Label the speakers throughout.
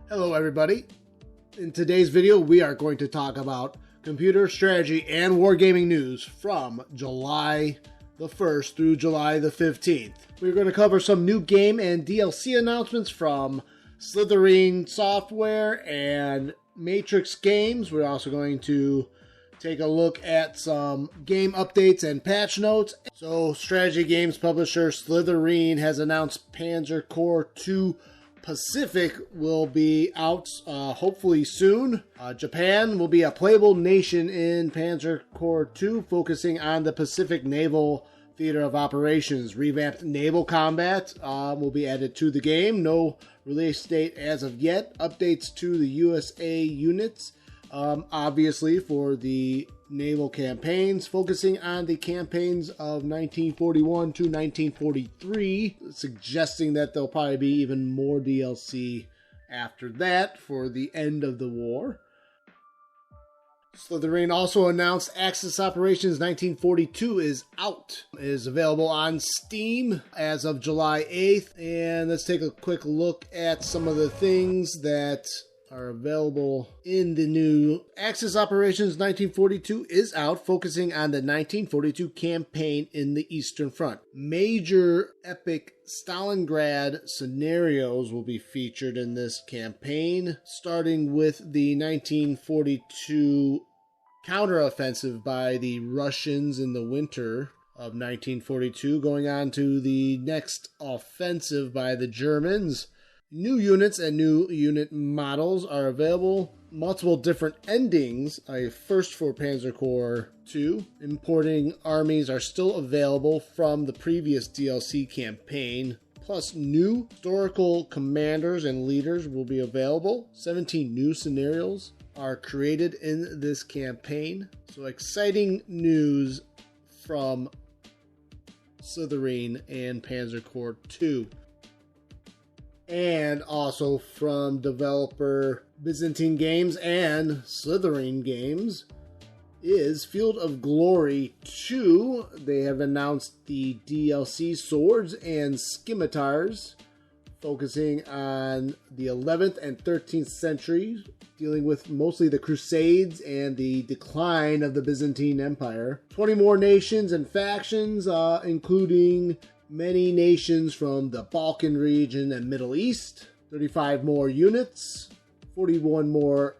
Speaker 1: Hello everybody. In today's video we are going to talk about computer strategy and wargaming news from July the 1st through July the 15th. We're going to cover some new game and DLC announcements from Slitherine Software and Matrix Games. We're also going to take a look at some game updates and patch notes. So, strategy games publisher Slitherine has announced Panzer Corps 2 Pacific will be out hopefully soon. Japan will be a playable nation in Panzer Corps 2, focusing on the Pacific Naval Theater of Operations. Revamped naval combat will be added to the game. No release date as of yet. Updates to the USA units, obviously for the naval campaigns, focusing on the campaigns of 1941 to 1943, suggesting that there'll probably be even more DLC after that for the end of the war. Slitherine also announced Axis Operations 1942 is out. It is available on Steam as of July 8th. And let's take a quick look at some of the things that are available in the new Axis Operations 1942 is out, focusing on the 1942 campaign in the Eastern Front. Major epic Stalingrad scenarios will be featured in this campaign, starting with the 1942 counteroffensive by the Russians in the winter of 1942, going on to the next offensive by the Germans. New units and new unit models are available. Multiple different endings, a first for Panzer Corps 2. Importing armies are still available from the previous DLC campaign. Plus, new historical commanders and leaders will be available. 17 new scenarios are created in this campaign. So exciting news from Slitherine and Panzer Corps 2. And also from developer Byzantine Games and Slitherine Games is Field of Glory 2. They have announced the DLC Swords and Scimitars, focusing on the 11th and 13th centuries, dealing with mostly the Crusades and the decline of the Byzantine Empire. 20 more nations and factions, including many nations from the Balkan region and Middle East, 35 more units, 41 more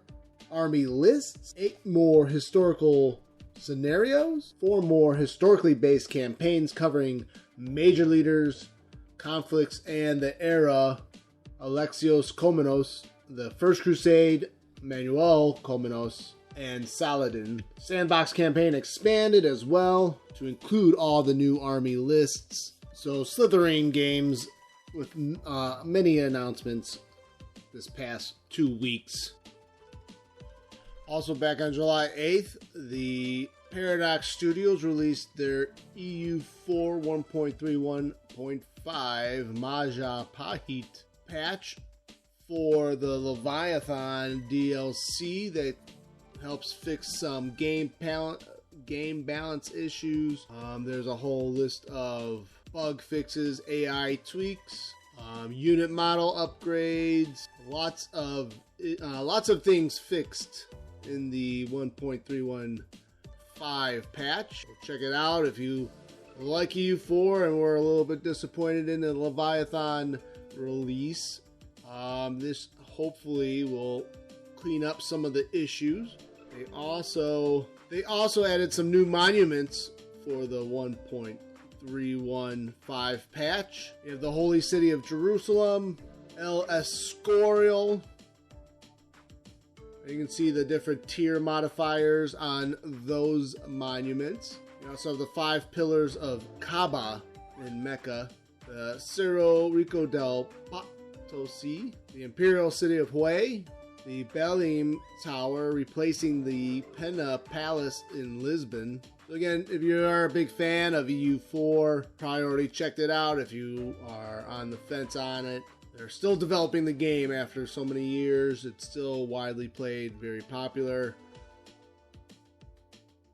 Speaker 1: army lists, 8 more historical scenarios, 4 more historically based campaigns covering major leaders, conflicts, and the era Alexios Komnenos, the First Crusade, Manuel Komnenos, and Saladin. Sandbox campaign expanded as well to include all the new army lists. So Slitherine Games with many announcements this past 2 weeks. Also back on July 8th, the Paradox Studios released their EU4 1.31.5 Maja Pahit patch for the Leviathan DLC that helps fix some game balance issues. There's a whole list of bug fixes, AI tweaks, unit model upgrades, lots of things fixed in the 1.315 patch. Check it out if you like EU4 and were a little bit disappointed in the Leviathan release. This hopefully will clean up some of the issues. They also added some new monuments for the 1.315 patch. You have the Holy City of Jerusalem, El Escorial. You can see the different tier modifiers on those monuments. You also have the 5 pillars of Kaaba in Mecca, the Cerro Rico del Potosi, the Imperial City of Hue, the Belim Tower replacing the Pena Palace in Lisbon. So again, if you are a big fan of EU4, probably already checked it out. If you are on the fence on it, they're still developing the game after so many years. It's still widely played, very popular.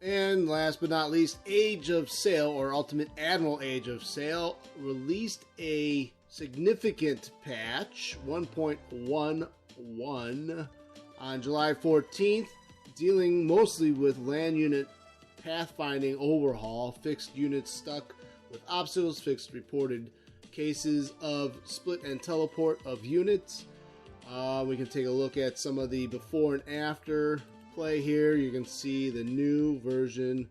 Speaker 1: And last but not least, Age of Sail, or Ultimate Admiral Age of Sail, released a significant patch, 1.1 1. On July 14th, dealing mostly with land unit pathfinding overhaul, fixed units stuck with obstacles, fixed reported cases of split and teleport of units. We can take a look at some of the before and after play here. You can see the new version,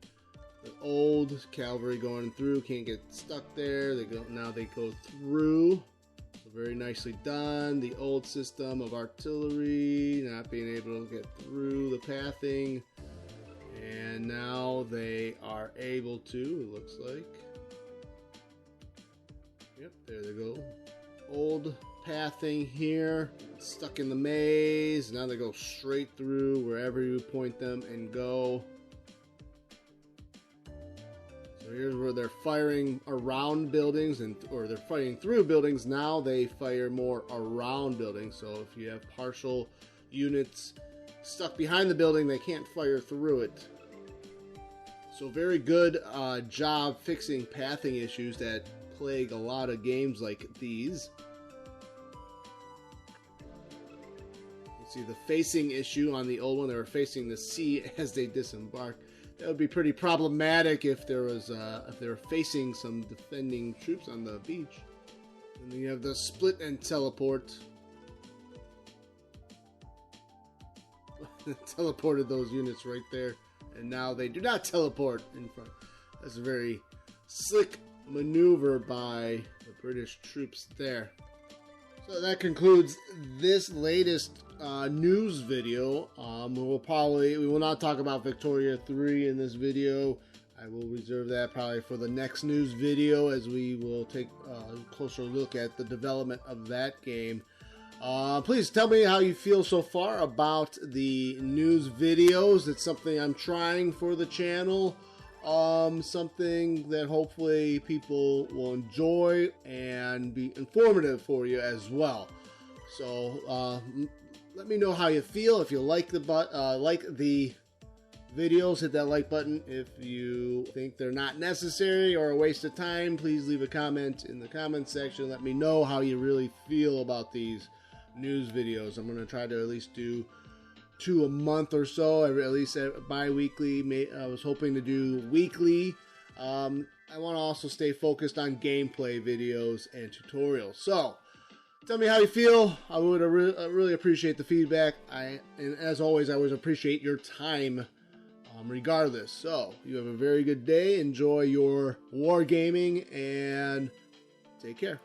Speaker 1: the old cavalry going through, can't get stuck there. Now they go through. So very nicely done. The old system of artillery not being able to get through the pathing, and now they are able to, it looks like. Yep, there they go. Old pathing here, stuck in the maze. Now they go straight through wherever you point them and go. So here's where they're firing around buildings, or they're fighting through buildings. Now they fire more around buildings. So if you have partial units stuck behind the building, they can't fire through it. So very good job fixing pathing issues that plague a lot of games like these. See the facing issue on the old one. They were facing the sea as they disembarked. That would be pretty problematic if there was if they were facing some defending troops on the beach. And then you have the split and teleport. Teleported those units right there, and now they do not teleport in front. That's a very slick maneuver by the British troops there. So that concludes this latest news video. We will not talk about Victoria 3 in this video. I will reserve that probably for the next news video, as we will take a closer look at the development of that game. Please tell me how you feel so far about the news videos. It's something I'm trying for the channel. Something that hopefully people will enjoy and be informative for you as well. So let me know how you feel. If you like the videos, hit that like button. If you think they're not necessary or a waste of time, please leave a comment in the comment section. Let me know how you really feel about these news videos. I'm going to try to at least do 2 a month or so, at least bi-weekly. I was hoping to do weekly. I want to also stay focused on gameplay videos and tutorials. So tell me how you feel. I would really appreciate the feedback. And as always, I always appreciate your time regardless. So you have a very good day. Enjoy your wargaming and take care.